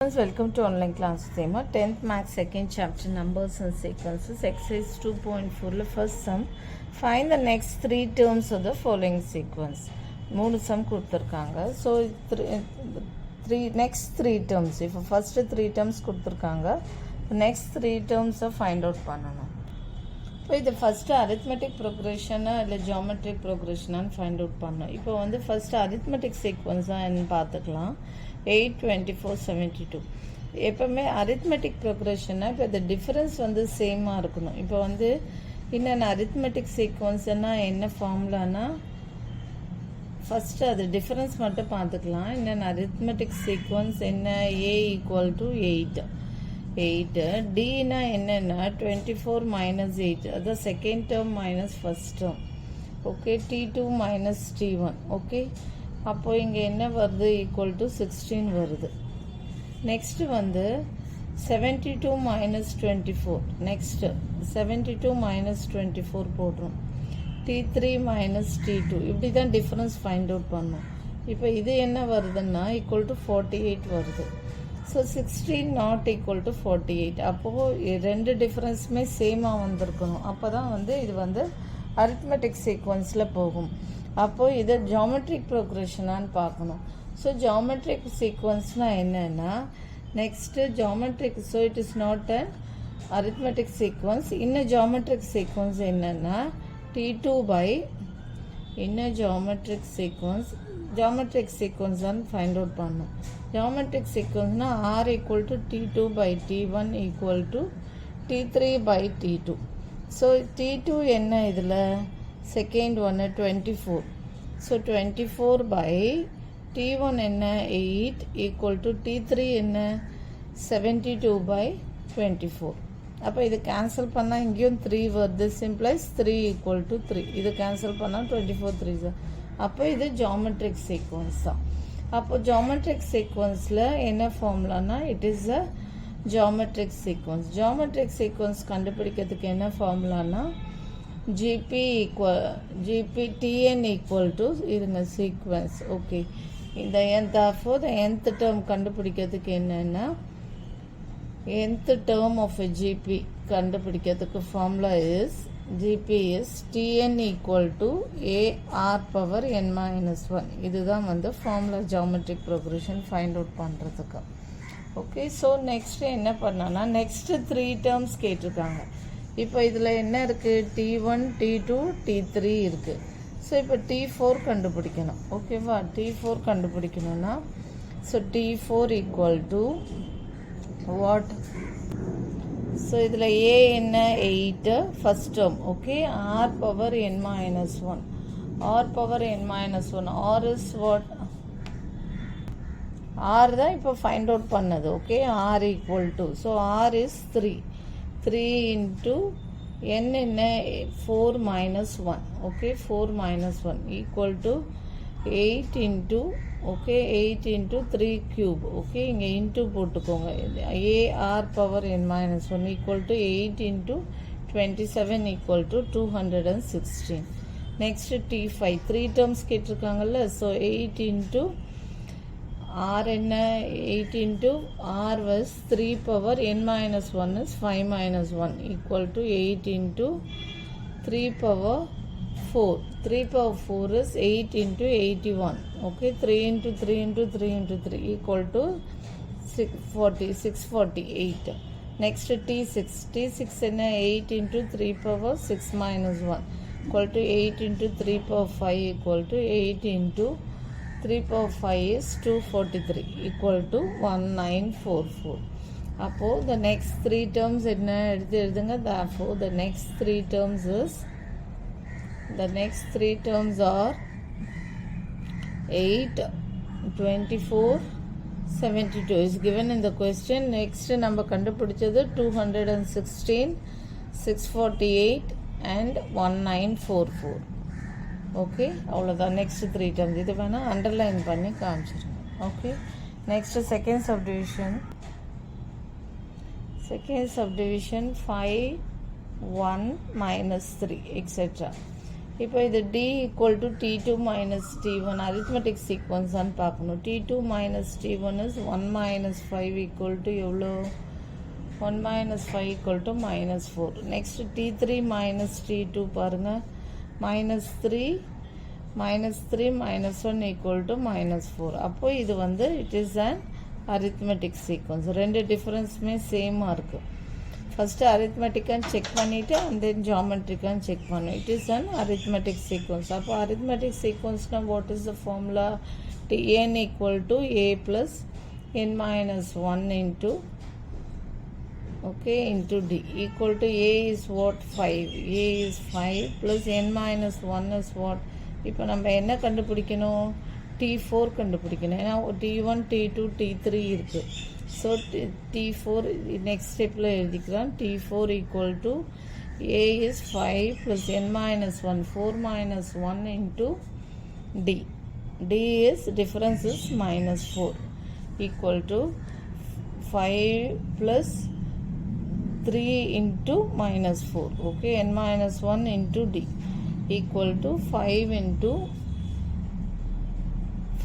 Welcome to online class theme 10th math second chapter numbers and sequences exercise 2.4 first sum. Find the next three terms of the following sequence. மூணு some கொடுத்துருக்காங்க. So next three terms, இப்போ first three terms கொடுத்துருக்காங்க, next three terms find out பண்ணணும். இப்போ இது first arithmetic ப்ரோக்ரெஷனா இல்லை geometric ப்ரோக்ரெஷனான்னு find out பண்ணோம். இப்போ வந்து ஃபஸ்ட்டு அரித்மெட்டிக் சீக்வன்ஸாக என்னன்னு பார்த்துக்கலாம். 8, 24, 72 எப்போவுமே அரித்மெட்டிக் ப்ரோக்ரெஷன்னா இப்போ இந்த டிஃப்ரென்ஸ் வந்து சேமாக இருக்கணும். இப்போ வந்து இன்னொன்று அரித்மெட்டிக் சீக்வன்ஸ்னால் என்ன ஃபார்முலானா ஃபஸ்ட்டு அது டிஃப்ரென்ஸ் மட்டும் பார்த்துக்கலாம். இன்னொன்று அரித்மெட்டிக் சீக்வன்ஸ் என்ன, A = 8 டினா என்னென்னா 24 - 8 அதான் second term minus first term. Okay, T2 - T1. Okay, அப்போது இங்கே என்ன வருது, = 16 வருது. நெக்ஸ்ட்டு வந்து 72 - 24. நெக்ஸ்ட்டு 72 - 24 போடுறோம். T3 - T2 இப்படி தான் டிஃப்ரென்ஸ் ஃபைண்ட் அவுட் பண்ணோம். இப்போ இது என்ன வருதுன்னா =48 வருது. ஸோ 16 ≠ 48. அப்போது ரெண்டு டிஃப்ரென்ஸுமே சேமாக வந்திருக்கணும். அப்போ தான் வந்து இது வந்து அரித்மெட்டிக் சீக்வன்ஸில் போகும். அப்போது இதை ஜியோமெட்ரிக் ப்ரோக்ரெஷனான்னு பார்க்கணும். ஸோ ஜியோமெட்ரிக் சீக்வன்ஸ்னால் என்னென்னா next geometric, so it is not a arithmetic sequence. இன்னும் ஜியோமெட்ரிக் சீக்வன்ஸ் என்னென்னா T2 by இன்னும் ஜியோமெட்ரிக் சீக்வன்ஸ் தான் ஃபைண்ட் அவுட் பண்ணணும். ஜியோமெட்ரிக் சீக்வன்ஸ்னால் R = T2 by T1 = T3 by T2. So T2 என்ன இதில் செகண்ட் ஒன்று 24. ஸோ 24 by T1 என்ன 8 = T3 என்ன 72 by 24. அப்போ இது கேன்சல் பண்ணால் இங்கேயும் 3 வருது. சிம்ப்ளைஸ் 3 = 3. இது கேன்சல் பண்ணால் 24 3. அப்போ இது ஜியோமெட்ரிக் சீக்வன்ஸ் தான். அப்போ ஜியோமெட்ரிக் சீக்வன்ஸில் என்ன ஃபார்முலானா it is a geometric sequence. Geometric sequence கண்டுபிடிக்கிறதுக்கு என்ன ஃபார்முலானா Tn = இருங்க சீக்வன்ஸ். ஓகே, இந்த nth டேர்ம் கண்டுபிடிக்கிறதுக்கு என்னென்னா nth term of a GP கண்டுபிடிக்கிறதுக்கு formula is GP is Tn = AR⁻n-1. இதுதான் வந்து formula geometric progression find out பண்ணுறதுக்கு. ஓகே, ஸோ நெக்ஸ்ட்டு என்ன பண்ணோன்னா நெக்ஸ்ட்டு 3 டேர்ம்ஸ் கேட்டிருக்காங்க. இப்போ இதில் என்ன இருக்குது, T1 T2 T3 இருக்குது. ஸோ இப்போ T4 கண்டுபிடிக்கணும். ஓகேவா, T4 கண்டுபிடிக்கணும்னா ஸோ T4 = வாட், ஸோ இதில் A என்ன 8 first term. Okay, R⁻n-1. R⁻n-1 R is what, R தான் இப்போ ஃபைண்ட் அவுட் பண்ணது. Okay, R = so R is 3 into n என்ன 4 - 1. Okay, 4 - 1 = 8 into, okay, 8 into 3 cube. Okay, இங்கே இன்ட்டு போட்டுக்கோங்க. AR⁻n-1 = 8 into 27 = 216. Next T5 3 terms கேட்டிருக்காங்கல்ல. So 8 into R என்ன 8 into R was 3⁻n-1 is 5 - 1 = 8 into 3�4. 3⁴ is 8 into 81. Okay, 3 into 3 into 3 into 3 = 648. Next T6. T6 என்ன 8 into 3⁻6 - 1 = 8 into 3⁵ = 8 into 3⁵ is 243 = 1944. அப்போது the next 3 terms என்ன எழுதுங்க. therefore the next 3 terms are 8, 24, 72 is given in the question. Next நம்ம கண்டுபிடிச்சது 216, 648 and 1944. Okay, அவ்வளோதான். Next 3 terms இது வேணால் underline பண்ணி காமிச்சிருங்க. Okay, next second subdivision 5, 1 - 3 etcetera. இப்போ இது d equal to t2 minus t1 arithmetic sequence தான் பார்க்கணும். t2 minus t1 is 1 minus 5 equal to எவ்வளோ 1 minus 5 equal to minus 4. Next t3 minus t2 பாருங்க minus 3 minus 1 equal to minus 4. அப்போ இது வந்து it is an arithmetic sequence. ரெண்டு டிஃபரன்ஸுமே சேமாக இருக்குது. ஃபஸ்ட்டு அரித்மெட்டிக்கான்னு செக் பண்ணிவிட்டு and then ஜாமெட்ரிக்கான்னு செக் பண்ணணும். It is an arithmetic sequence. அப்போ arithmetic sequenceனால் what is the formula? n equal to a plus n minus 1 into okay into d equal to a is what 5. a is 5 plus n minus 1 is what? இப்போ நம்ம என்ன கண்டுபிடிக்கணும்? t4 கண்டுபிடிக்கணும். ஏன்னா t1 t2 t3 இருக்குது. So t4 next ஸ்டெப்பில் எழுதிக்கலாம். t4 equal to a is 5 plus n minus 1 4 minus 1 into d. d is difference is minus 4 equal to 5 plus 3 into minus 4. Okay, n minus 1 into d equal to 5 into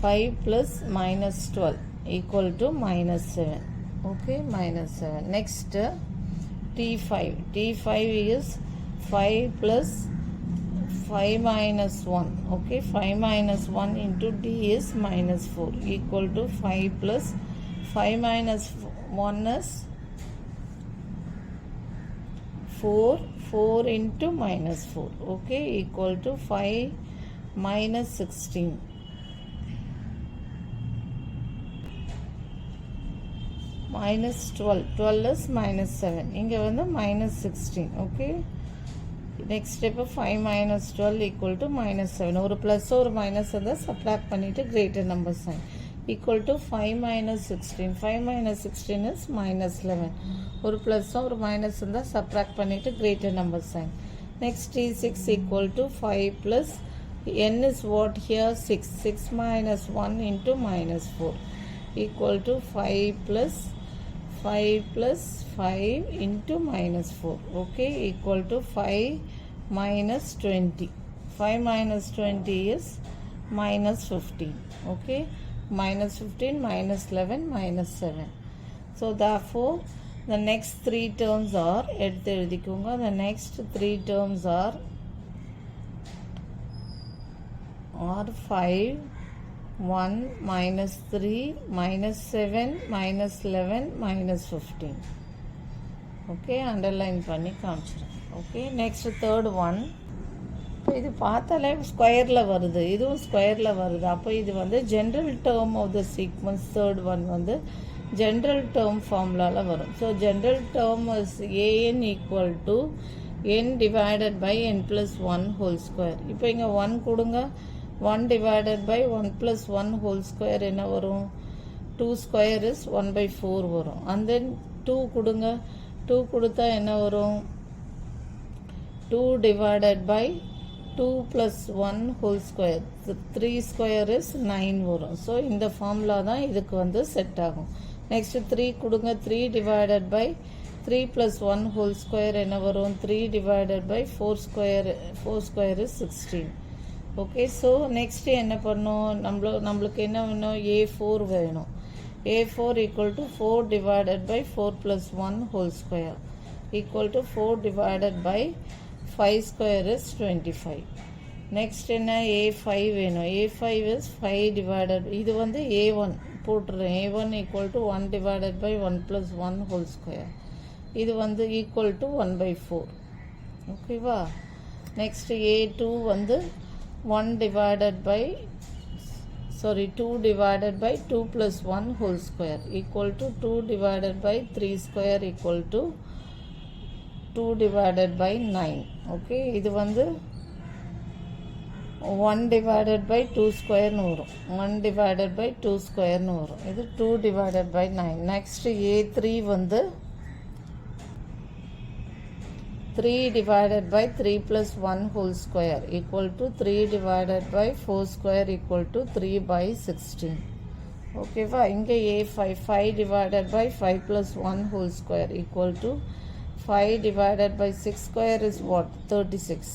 5 plus minus 12 equal to minus 7. Okay, minus 7. Next t5 is 5 plus 5 minus 1. Okay, 5 minus 1 into d is minus 4 equal to 5 plus 5 minus 1 is 4 into minus 4. Okay, equal to 5 minus 16. minus 12 is minus 7. இங்கே வந்து minus 16. Okay, next step 5 minus 12 equal to minus 7. ஒரு plus ஒரு minus அதை subtract பண்ணிட்டு greater number sign equal to 5 minus 16. 5 minus 16 is minus 11. ஒரு plus ஒரு minus அதை subtract பண்ணிட்டு greater number sign. Next t6 equal to 5 plus n is what here 6 minus 1 into minus 4 equal to 5 plus 5 into minus 4. Okay, equal to 5 minus 20. 5 minus 20 is minus 15. Okay, minus 15 minus 11 minus 7. So therefore the next three terms are the next three terms are 5 1 minus 3 minus 7 minus 11 minus 15. Okay, underline பண்ணி காமிச்சிருக்கேன். Okay, next third one. இது பார்த்தாலே ஸ்கொயரில் வருது, இதுவும் ஸ்கொயரில் வருது. அப்போ இது வந்து general term of the sequence. Third one வந்து ஜென்ரல் டேர்ம் ஃபார்முலாவில் வரும். So general term is an equal to n divided by n plus 1 whole square. இப்போ இங்கே 1 கொடுங்க. 1 divided by 1 plus 1 whole square என்ன வரும்? 2 square is 1 by 4 வரும். and then 2 கொடுங்க. 2 கொடுத்தா என்ன வரும்? 2 divided by 2 plus 1 whole square. 3 square is 9 வரும். ஸோ இந்த ஃபார்முலா தான் இதுக்கு வந்து செட் ஆகும். நெக்ஸ்ட் 3 கொடுங்க. 3 divided by 3 plus 1 whole square என்ன வரும்? 3 divided by 4 square is 16. Okay, so next என்ன பண்ணோம்? நம்மளுக்கு என்ன வேணும்? a4 வேணும். a4 equal to 4 divided by 4 plus 1 whole square equal to 4 divided by 5 square is 25. Next என்ன? a5 வேணும். a5 is 5 divided, இது வந்து a1 போட்டுறேன். a1 equal to 1 divided by 1 plus 1 whole square. இது வந்து equal to 1 by 4. ஓகேவா? Next a2 வந்து 2 divided by 2 plus 1 whole square equal to 2 divided by 3 square equal to 2 divided by 9. Okay, இது வந்து 1 divided by 2 square னு வரும். 1 divided by 2 square னு வரும். இது 2 divided by 9. Next a3 வந்து 3 divided by 3 plus 1 whole square equal to 3 divided by 4 square equal to 3 by 16. Okay, இங்கே a5 5 divided by 5 plus 1 whole square equal to 5 divided by 6 square is what? 36.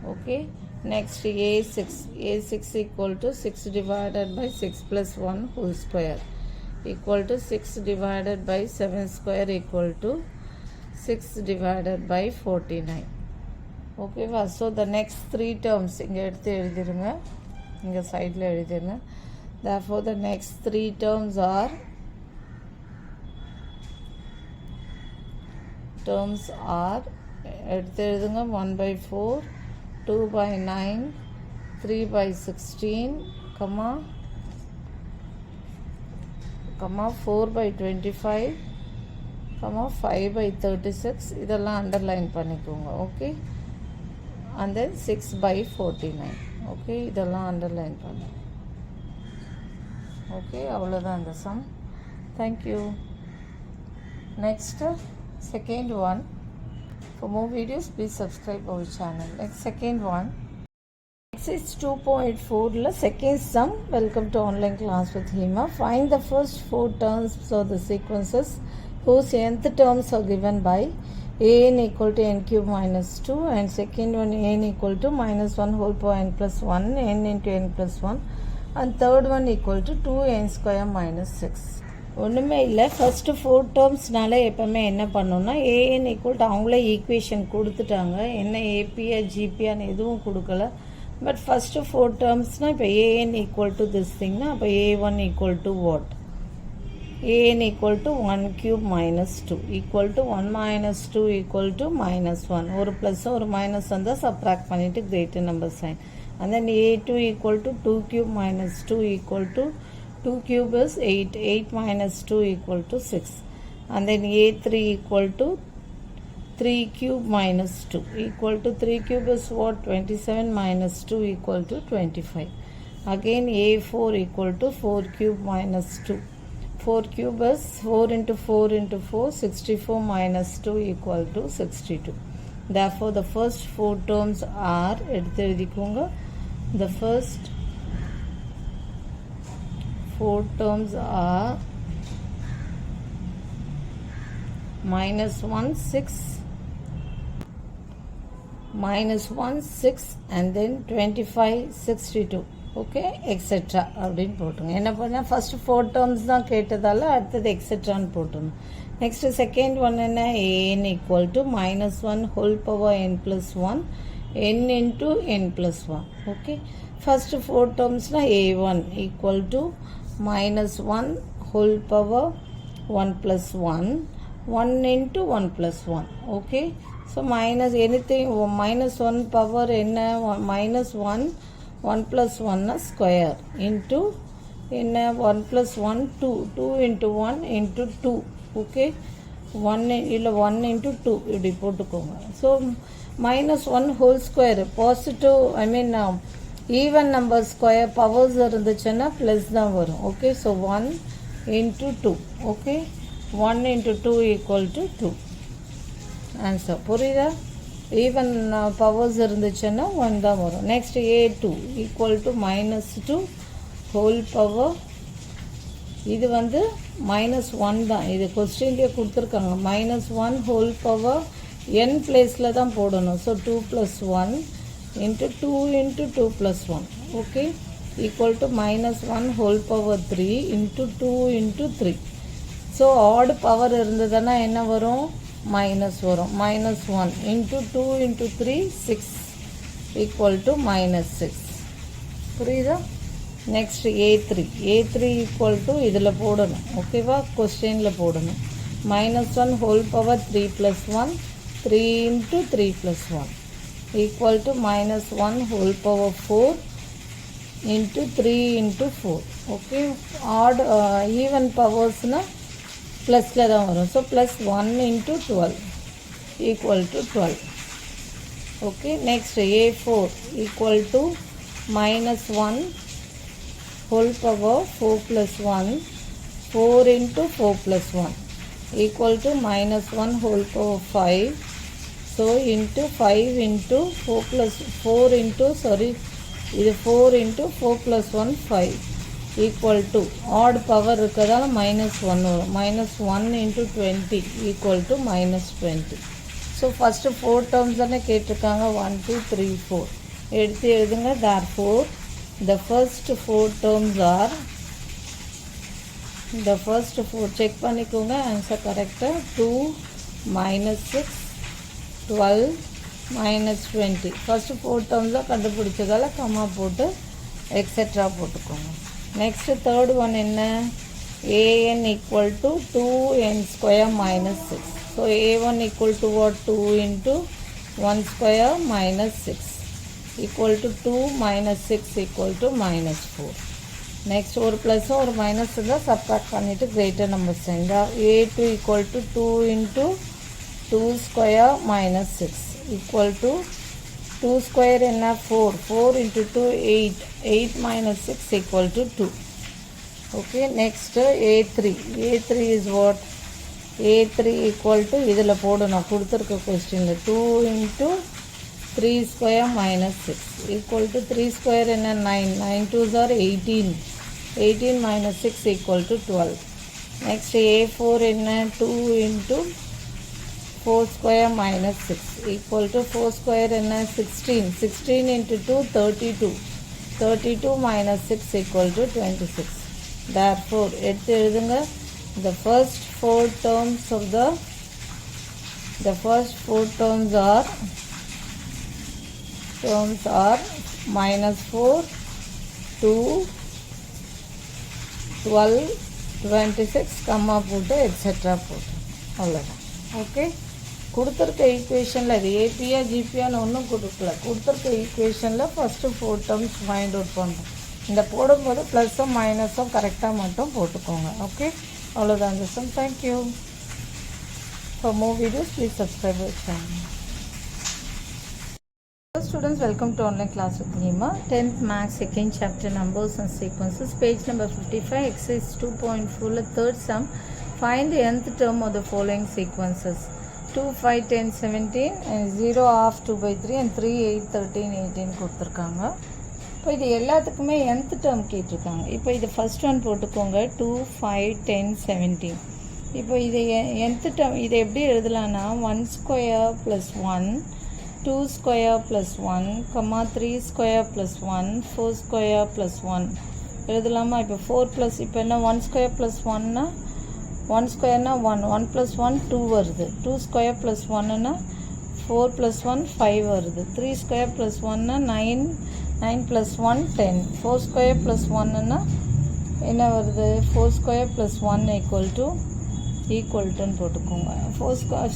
Okay, next a6 equal to 6 divided by 6 plus 1 whole square equal to 6 divided by 7 square equal to 6 divided by 49. Okay, so the next three terms இங்கே எடுத்து எழுதிருங்க, இங்கே சைடில் எழுதிருங்க. Therefore the next three terms are எடுத்து எழுதுங்க. 1 by 4, 2 by 9, 3 by 16, 4 by 25, 5 by 36. இதெல்லாம் underline பண்ணிக்கோங்க. Okay, and then 6 by 49. Okay, இதெல்லாம் underline பண்ணு. ஓகே, அவ்வளோதான் இந்த sum. Thank you. Next second one. For more videos, please subscribe our channel. Next, second one. Exercise 2.4 second sum. Welcome to online class with Hema. Find the first four terms of the sequences whose nth terms are given by an equal to n cube minus 2 and second one n equal to minus 1 whole power n plus 1 n into n plus 1 and third one equal to 2n square minus 6. ஒன்றுமே இல்லை, first 4 டேர்ம்ஸ்னால எப்போவுமே என்ன பண்ணோன்னா AN equal to அவங்களே equation கொடுத்துட்டாங்க. என்ன ஏபியா ஜிபியான்னு எதுவும் கொடுக்கல. பட் ஃபஸ்ட்டு 4 டேர்ம்ஸ்னால் இப்போ ஏஎன் ஈக்குவல் டு திஸ் திங்னா அப்போ A1 equal to what? A n equal to 1 cube minus 2 equal to 1 minus 2 equal to -1. ஒரு ப்ளஸ் ஒரு மைனஸ் வந்தால் சப்ராக்ட் பண்ணிவிட்டு greater number sign. And then A2 equal to 2 cube minus 2 equal to 2 cube is 8, 8 minus 2 equal to 6. And then A3 equal to 3 cube minus 2 equal to 3 cube is what? 27 minus 2 equal to 25. Again A4 equal to 4 cube minus 2. 4 cube is 4 into 4 into 4, 64 minus 2 equal to 62. Therefore the first 4 terms are, எடுத்து எழுதிக்கோங்க, the first 4 terms are minus 1, 6, and then 25, 62. Okay, etcetera அப்படின்னு போட்டுங்க. என்ன பண்ணால் first 4 terms தான் கேட்டதால் அடுத்தது எக்ஸெட்ரான்னு போட்டுணும். Next second one என்ன? AN equal to -1 whole power n plus 1 n into n plus 1. Okay, first 4 டேர்ம்ஸ்னால் A1 equal to -1 whole power 1 plus 1 1 into 1 plus 1. Okay, so minus anything -1 power என்ன? -1 1 plus 1 square into என்ன? 1 plus 1 2 2 into 1 into 2. Okay, 1 இல்லை 1 into 2 இப்படி போட்டுக்கோங்க. So -1 whole square positive, I mean even number square powers இருந்துச்சுன்னா plus தான் வரும். Okay, so 1 into 2. Okay, 1 into 2 equal to 2. Answer புரியுதா? Even powers இருந்துச்சுன்னா 1 தான் வரும். Next A2 equal to -2 whole power, இது வந்து -1 தான், இது கொஸ்டின்லேயே கொடுத்துருக்காங்க. -1 ஹோல் பவர் n பிளேஸில் தான் போடணும். So 2 plus 1 into 2 into 2 plus 1. Okay, equal to -1 whole power 3 into 2 into 3. So odd power இருந்ததுன்னா என்ன வரும்? மைனஸ் வரும். -1 into 2 into 3 6 equal to -6. புரியுதா? நெக்ஸ்ட் A3 equal to இதில் போடணும். ஓகேவா, கொஸ்டினில் போடணும். -1 whole power 3 plus 1 3 into 3 plus 1 equal to -1 whole power 4 into 3 into 4. Okay, odd even powersனா ப்ளஸில் தான் வரும். So plus 1 into 12 equal to 12. Okay, next A4 equal to -1 whole power 4 plus 1 4 into 4 plus 1 equal to -1 whole power 5. So into 5 into 4 plus 4 into, sorry, இது 4 into 4 plus 1 5 equal to, odd power இருக்கிறதால -1 வரும். -1 into 20 equal to -20. So first 4 terms தானே கேட்டிருக்காங்க, 1 2 3 4 எடுத்து எழுதுங்க. therefore the first 4 terms are, the first 4 check பண்ணிக்கோங்க answer கரெக்டாக. 2 minus 6 12 minus 20 first 4 டேர்ம்ஸாக கண்டுபிடிச்சதால கம்மா போட்டு எக்ஸெட்ரா போட்டுக்கோங்க. நெக்ஸ்ட்டு தேர்ட் ஒன் என்ன, an equal to 2n square minus 6. So a1 equal to what, 2 into 1 square minus 6 equal to 2 minus 6 equal to minus 4. Next ஒரு plus ஒரு minus இருந்தால் subtract பண்ணிவிட்டு greater number செஞ்சால் a2 equal to 2 into 2 square minus 6 equal to 2 square என்ன 4, 4 into 2 8, 8 minus 6 equal to 2. Okay, next a3 is what, a3 equal to இதில் போடணும் கொடுத்துருக்க கொஸ்டினில் 2 into 3 square minus 6 equal to 3 square என்ன 9, 9 2s are 18, 18 minus 6 equal to 12. Next a4 என்ன 2 into 4 square minus 6 equal to 4 square என்ன 16, 16 into 2 32, 32 minus 6 equal to 26. Therefore எடுத்து எழுதுங்க. The first 4 terms of the first 4 terms are minus 4, 2, 12, 26 கம்மா போட்டு etcetera போட்டு அவ்வளோதான். Okay, கொடுத்துருக்க ஈக்குவேஷனில் இது ஏபியா ஜிபியான்னு ஒன்றும் கொடுக்கல. கொடுத்துருக்க ஈக்குவேஷனில் ஃபஸ்ட்டு 4 டேர்ம்ஸ் ஃபைண்ட் அவுட் பண்ணுறோம். இந்த போடும்போது ப்ளஸ்ஸும் மைனஸும் கரெக்டாக மட்டும் போட்டுக்கோங்க. ஓகே, அவ்வளோதான் இந்த sum. Thank you. For more videos please subscribe our channel. Hello students, welcome to online class with Nima. 10th Maths, 2nd chapter, numbers and sequences, page number 55, exercise 2.4, third sum. Find the nth term of the following sequences: 2, 5, 10, 17 and 0, half, 2 by 3 and 3, 8, 13, 18 கொடுத்துருக்காங்க. இப்போ இது எல்லாத்துக்குமே nth term கேட்டிருக்காங்க. இப்போ இது first one போட்டுக்கோங்க, 2, 5, 10, 17. இப்போ இது nth டேர்ம் இதை எப்படி எழுதலான்னா 1 square plus 1, 2 square plus 1, 3 square plus 1, 4 square plus 1 எழுதலாமா? இப்போ 4 ப்ளஸ் இப்போ என்ன 1 ஸ்கொயர் ப்ளஸ் 1னா 1 ஸ்கொயர்னா 1, 1 ப்ளஸ் 1 2 வருது. 2 ஸ்கொயர் ப்ளஸ் 1னா 4 ப்ளஸ் 1 5 வருது. 3 ஸ்கொயர் ப்ளஸ் 1னா 9, 9 ப்ளஸ் 1 10. 4 ஸ்கொயர் ப்ளஸ் 1னா என்ன வருது? 4 ஸ்கொயர் ப்ளஸ் 1 ஈக்குவல் டுன்னு போட்டுக்கோங்க.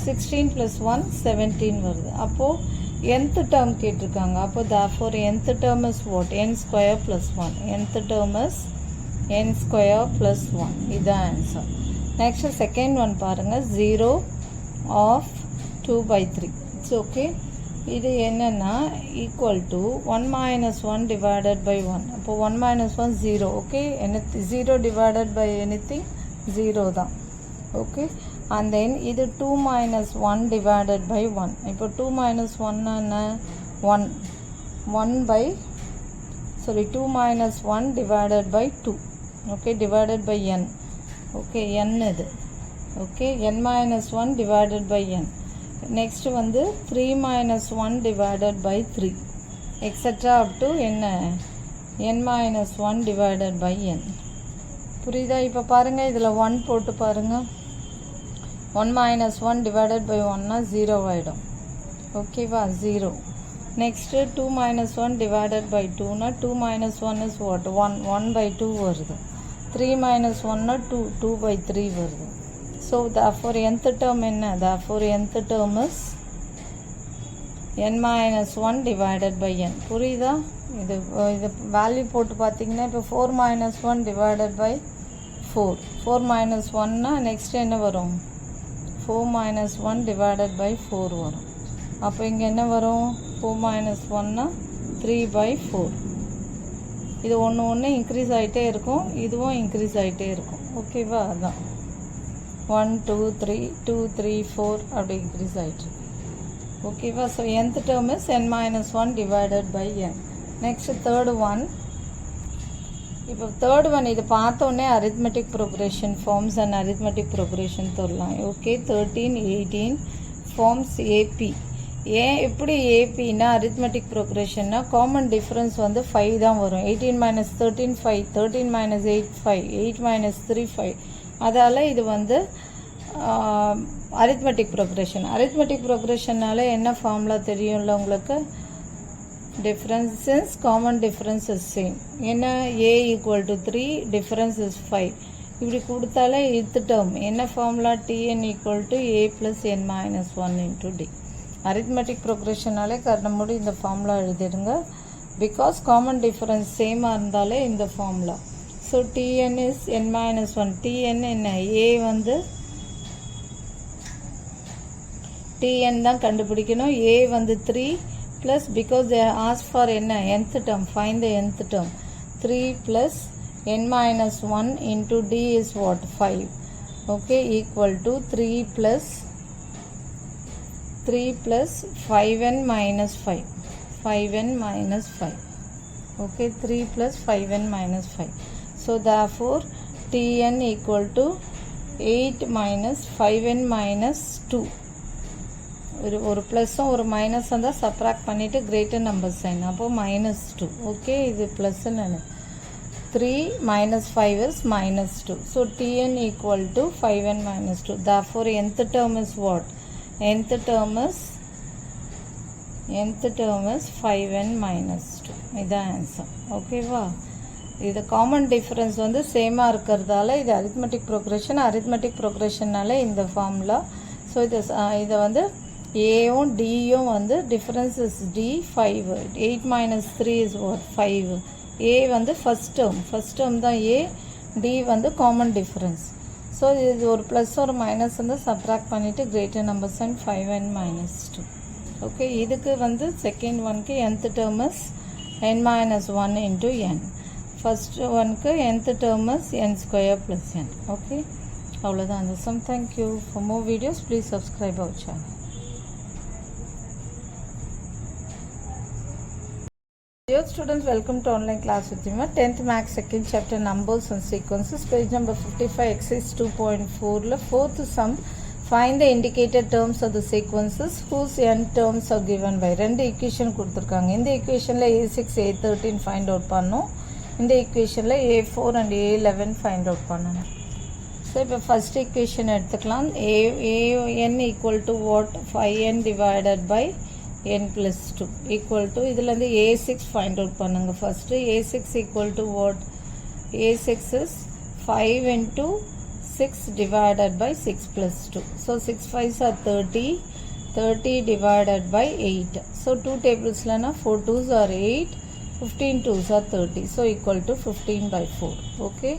16 ப்ளஸ் 1 17 வருது. அப்போது nth டேர்ம் கேட்டிருக்காங்க. அப்போ therefore nth term is what? n square plus 1. nth term is n square plus 1. இதுதான் ஆன்சர். நெக்ஸ்ட் செகண்ட் ஒன் பாருங்கள், 0 of 2 by 3. It's okay. இது என்னென்னா equal to 1 minus 1 divided by 1. அப்போ 1 minus 1 0. ஓகே, என்ன 0 divided by anything 0 தான். Okay, and then இது 2 minus 1 divided by 1. இப்போ 2 minus 1 என்ன 1, 2 minus 1 divided by 2. Okay, divided by n. Okay, n இது. Okay, n minus 1 divided by n. Next வந்து 3 minus 1 divided by 3 extra up to என்ன n minus 1 divided by n. புரியுதா? இப்போ பாருங்கள், இதில் 1 போட்டு பாருங்கள். 1 minus 1 divided by 1னா 0 ஆகிடும். ஓகேவா? 0. Next 2 minus 1 divided by 2னா 2 minus 1 is what? 1, 1 by 2 வருது. 3 minus 1னா 2, 2 by 3 வருது. ஸோ therefore nth term என்ன? therefore nth term is n minus 1 divided by n. புரியுதா? இது வேல்யூ போட்டு பார்த்தீங்கன்னா இப்போ 4 minus 1 divided by 4. 4 minus 1னா next என்ன வரும்? 4 minus 1 divided by 4 வரும். அப்போ இங்கே என்ன வரும்? 4 minus 1னா 3 by 4. இது ஒன்று இன்க்ரீஸ் ஆகிட்டே இருக்கும், இதுவும் இன்க்ரீஸ் ஆகிட்டே இருக்கும். ஓகேவா? அதுதான் 1 2 3 2 3 4 அப்படி இன்க்ரீஸ் ஆகிட்டு. ஓகேவா? So nth term is n minus 1 divided by n. Next third one. இப்போ தேர்ட் ஒன் இது பார்த்தோன்னே arithmetic progression forms and arithmetic progression தரலாம். Okay, 13 18 forms AP. ஏன் எப்படி ஏபின்னா அரித்மெட்டிக் ப்ரோக்ரெஷன்னா காமன் டிஃப்ரென்ஸ் வந்து 5 தான் வரும். 18 minus 13 5, 13 minus 8 5, 8 minus 3 5. அதால் இது வந்து அரித்மெட்டிக் ப்ரோக்ரெஷன். அரித்மெட்டிக் ப்ரோக்ரெஷன்னால என்ன ஃபார்முலா தெரியும்ல உங்களுக்கு? differences common difference is same. என்ன a equal to 3, difference is 5. இப்படி கொடுத்தாலே இது டேர்ம் என்ன formula? tn equal to a plus n minus 1 into d. Arithmetic ப்ரோக்ரெஷனாலே கரெக்டாக இந்த ஃபார்முலா எழுதிடுங்க. பிகாஸ் காமன் டிஃபரன்ஸ் சேமாக இருந்தாலே இந்த formula. So tn is n minus 1. tn என்ன? a வந்து tn தான் கண்டுபிடிக்கணும். a வந்து 3 plus because they asked for என்ன? nth term. Find the nth term. 3 plus n minus 1 into d is what? 5. Okay, equal to 3 plus 5n minus 5. 5n minus 5. Okay, 3 plus 5n minus 5. So therefore tn equal to 8 minus 5n minus 2. ஒரு ப்ளஸ்ஸும் ஒரு minus வந்தால் subtract பண்ணிவிட்டு greater number sign, அப்போது -2. Okay, இது ப்ளஸ்ன்னு 3 minus 5 is -2. So tn equal to 5n minus 2. Therefore nth term is what? nth term is 5n minus 2. இதுதான் answer. ஓகேவா? இது common difference வந்து சேமாக இருக்கிறதால இது அரித்மெட்டிக் ப்ரோக்ரெஷன்னால இந்த ஃபார்முலா. ஸோ இதை வந்து ஏயும் டியும் வந்து difference is d 5. 8 minus 3 is what? 5. A வந்து ஃபஸ்ட் டேர்ம் தான் ஏ. டி வந்து காமன் டிஃப்ரென்ஸ். ஸோ இது ஒரு ப்ளஸ் ஒரு மைனஸ் வந்து சப்ராக்ட் பண்ணிவிட்டு greater numbers and 5n minus 2. Okay, இதுக்கு வந்து செகண்ட் ஒன்க்கு nth term is n minus 1 into n. First ஒன்க்கு nth term is n square plus n. Okay, அவ்வளோதான் அந்த sum. Thank you. For more videos please subscribe our channel. Dear students, welcome to online class with Hima. 10th Max second chapter numbers and sequences, page number 55, exercise 2.4. Fourth sum, find the indicated terms of the sequences whose n terms are given by. ரெண்டு equation கொடுத்துருக்காங்க. இந்த equationல a6 a13 find out பண்ணோம். இந்த equationல a4 and a11 find out பண்ணணும். So இப்போ first equation எடுத்துக்கலாம். n equal to what? 5n divided by n plus 2 equal to இதிலேருந்து a6 find out பண்ணுங்க. First a6 equal to what? a6 is 5 into 6 divided by 6 plus 2. So 6 5s are 30. 30 divided by 8. So 2 tables lana 4 2s are 8. 15 2s are 30. So equal to 15 by 4. Okay,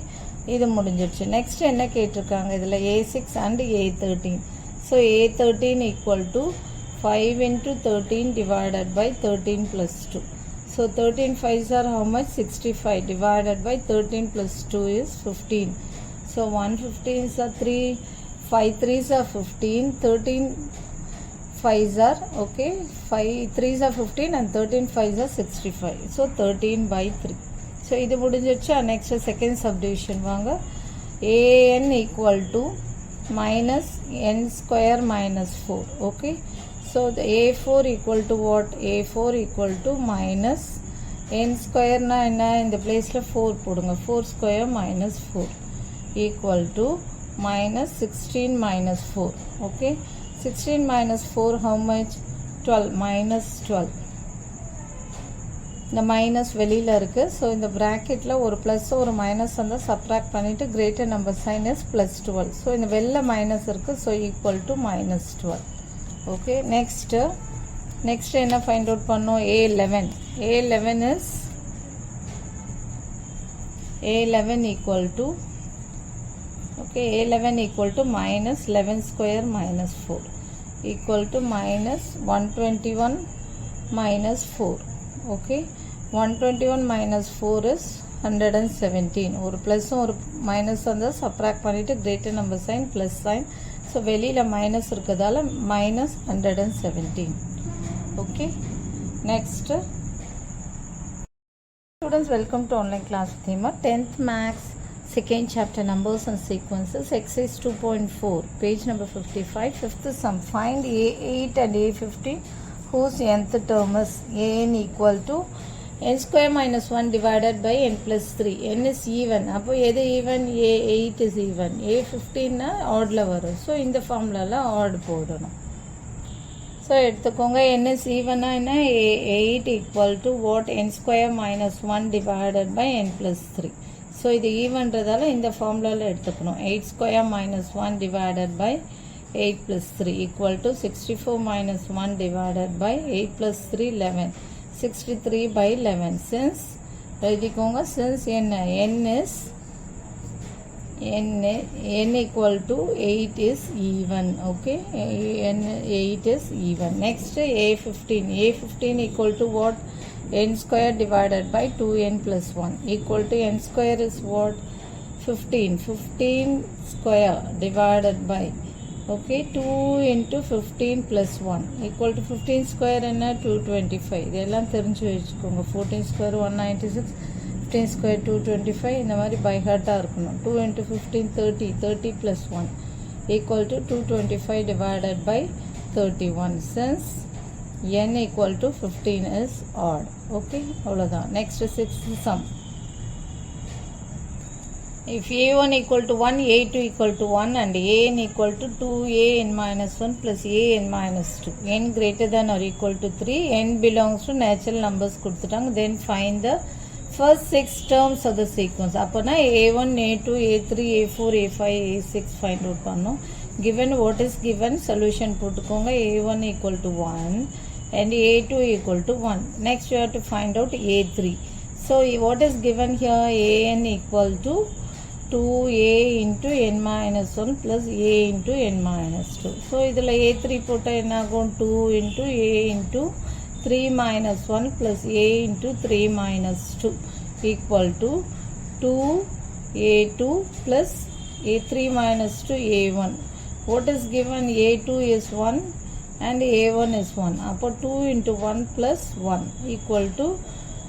இது முடிஞ்சிருச்சு. Next என்ன கேட்டிருக்காங்க இதில்? a6 and a13. So a13 equal to 5 into 13 divided by 13 plus 2. So 13 5s are how much? 65 divided by 13 plus 2 is 15. So 115s are 3, 5 3s are 15, 13 5s are okay, 5 3s are 15 and 13 5s are 65. So 13 by 3. So இது முடிஞ்சிருச்சு. Next second subdivision வாங்க. an equal to minus n square minus 4. Okay, so the a4 equal to what? a4 equal to minus n square na enna இந்த பிளேஸ்ல 4 போடுங்க. 4 square minus 4 equal to minus 16 minus 4. Okay, 16 minus 4 how much? 12. minus 12. இந்த minus வெளியில் இருக்குது. So இந்த ப்ராக்கெட்டில் ஒரு plus ஒரு மைனஸ் வந்து சப்ராக்ட் பண்ணிவிட்டு greater number sign is plus 12. So இந்த வெளில மைனஸ் இருக்குது. So equal to minus 12. Okay, next என்ன ஃபைண்ட் அவுட் பண்ணோம்? a11. a11 is a11 equal to okay, a11 equal to minus 11 square minus 4 equal to minus 121 minus 4. Okay, 121 minus 4 is 117. ஒரு ப்ளஸ்ஸும் ஒரு minus வந்து subtract பண்ணிவிட்டு greater number sign plus sign. So வெளியில் minus இருக்கிறதால minus 117. Okay, next students, welcome to online class Theema. 10th maths Second chapter, numbers and sequences, exercise 2.4, page number 55. Fifth sum, find A8 and A15 whose nth term is an equal to n square minus 1 divided by n plus 3. n is even. அப்போ எது even? A8 is even. A15 oddல வரும். So இந்த ஃபார்முலாவில் odd போடணும். So எடுத்துக்கோங்க, n is even என்ன? A8 equal to what? n square minus 1 divided by n plus 3. So இது ஈவன்றதால இந்த ஃபார்முலாவில் எடுத்துக்கணும். 8 square minus 1 divided by 8 plus 3 equal to 64 minus 1 divided by 8 plus 3 11. 63 by 11. Since எழுதிக்கோங்க, since என்ன? n equal to 8 is even. Okay, n 8 is even. Next A15 equal to what? n square divided by 2n plus 1 equal to n square is what? 15 square divided by, okay, 2 into 15 plus 1 equal to 15 square என்ன? 225. இதெல்லாம் தெரிஞ்சு வச்சுக்கோங்க. 14 square 196, 15 square 225. இந்த மாதிரி by ஹார்ட்டாக இருக்கணும். 2 into 15 30 plus 1 equal to 225 divided by 31. Since n equal to 15 is odd. Okay, அவ்வளோதான். Next sixth sum. If a1 equal to 1, a2 equal to 1 and an equal to 2an minus 1 plus an minus 2, n greater than or equal to 3, n belongs to natural numbers கொடுத்துட்டாங்க. Then find the first 6 terms of the sequence. அப்போனா a1, a2, a3, a4, a5, a6 find out பண்ணோம். Given what is given, solution போட்டுக்கோங்க. a1 equal to 1 and a2 equal to 1. Next you have to find out a3. So what is given here? an equal to 2a into n minus 1 plus a into n minus 2. So இதில் a3 போட்டால் என்ன ஆகும்? 2 into a into 3 minus 1 plus a into 3 minus 2 equal to 2a2 plus a3 minus 2 a1. What is given? a2 is 1 and a1 is 1. அப்போ 2 into 1 plus 1 equal to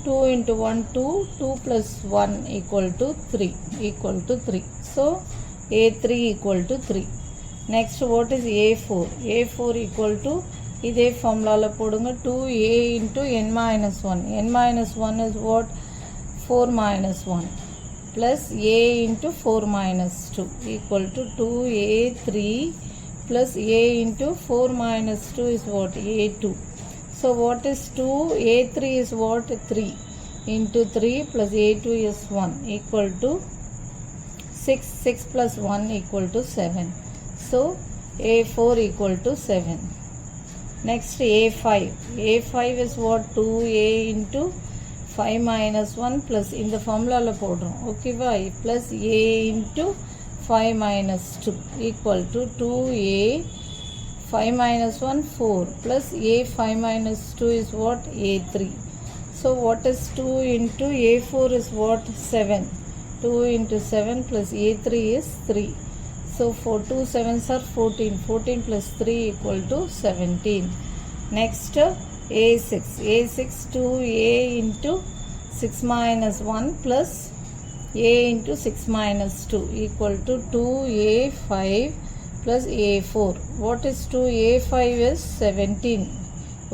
2 into 1 2 plus 1 equal to 3. So a3 equal to 3. Next what is a4? a4 equal to இதே ஃபார்முலாவில் போடுங்க. 2a into n minus 1. n minus 1 is what? 4 minus 1 plus a into 4 minus 2 equal to 2a3 plus a into 4 minus 2 is what? a2. So what is 2? a3 is what? 3 into 3 plus a2 is 1 equal to 6 plus 1 equal to 7. So a4 equal to 7. Next a5 is what? 2a into 5 minus 1 plus in the formula போடுறோம். ஓகேவா? plus a into 5 minus 2 equal to 2a 5 minus 1 4 plus a 5 minus 2 is what? a3. So what is 2 into a4 is what? 7. 2 into 7 plus a3 is 3. So for 2 7s are 14. 14 plus 3 equal to 17. Next a6 2a into 6 minus 1 plus a into 6 minus 2 equal to 2a5 plus a4. What is 2a5 is 17.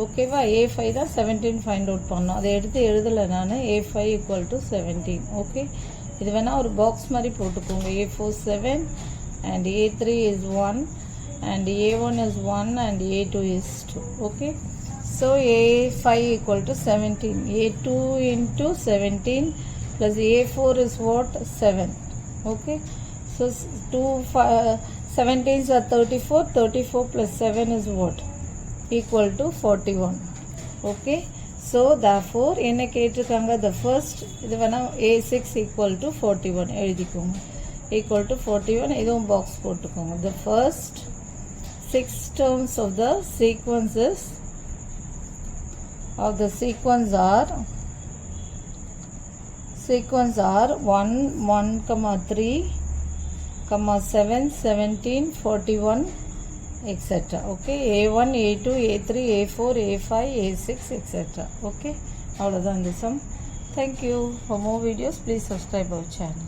ஓகேவா? a5 தான் 17 find out பண்ணோம். அதை எடுத்து எழுதலை நான். a5 equal to 17. Okay, இது வேணால் ஒரு பாக்ஸ் மாதிரி போட்டுக்கோங்க. a4 7 and a3 is 1 and a1 is 1 and a2 is 2. Okay, so a5 equal to 17. a2 into 17 plus a4 is what? 7. Okay, so 17s are 34. 34 plus 7 is what? Equal to 41. Okay, so therefore என்ன கேட்டிருக்காங்க? the first இது வேணால் a6 equal to 41 எழுதிக்கோங்க. equal to 41 இதுவும் box போட்டுக்கோங்க. the first 6 terms of the sequence are 1 3 7 17 41 etc. Okay, a1 a2 a3 a4 a5 a6 etc. Okay, அவ்வளோதான் இந்த sum. Thank you. For more videos please subscribe our channel.